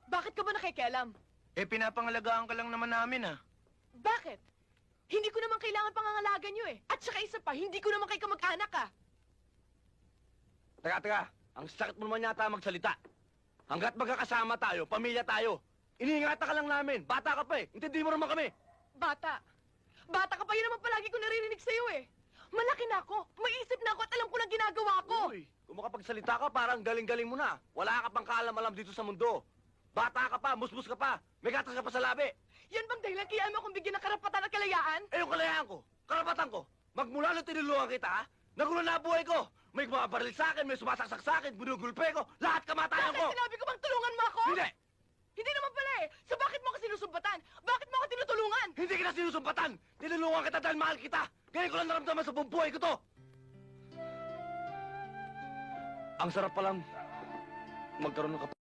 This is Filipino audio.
Bakit ka ba nakikialam? Pinapangalagaan ka lang naman namin, ha? Bakit? Hindi ko naman kailangan pangangalagan nyo eh. At saka isa pa, hindi ko naman kayo kamag-anak ah. Teka. Ang sakit mo naman yata magsalita. Hanggat magkakasama tayo, pamilya tayo. Iniingatan ka lang namin. Bata ka pa eh. Intindi mo naman kami. Bata. Bata ka pa, yun naman palagi ko naririnig sa'yo eh. Malaki na ako, may isip na ako at alam ko lang ginagawa ko. Uy, kung makapagsalita ka, parang galing-galing mo na. Wala ka pang kaalam-alam dito sa mundo. Bata ka pa, musmus ka pa. May gatas ka pa sa labi. Yan bang dahilan kaya mo akong bigyan ng karapatan at kalayaan? Eh, yung kalayaan ko, karapatan ko. Magmula nung tinulungan kita, ha? Nagulo na buhay ko. May mga baril sa akin, may sumasaksak sa akin, binugulpe ko. Lahat kamatayan Bakit ko. sinabi ko bang tulungan mo ako? Hindi! Hindi naman pala eh. So bakit mo ako sinusumbatan? Bakit mo ako tinutulungan? Hindi kita sinusumpatan! Tinulungan kita dahil mahal kita! Ngayon ko lang naramdaman sa buong buhay ko to! Ang sarap palang magkaroon ng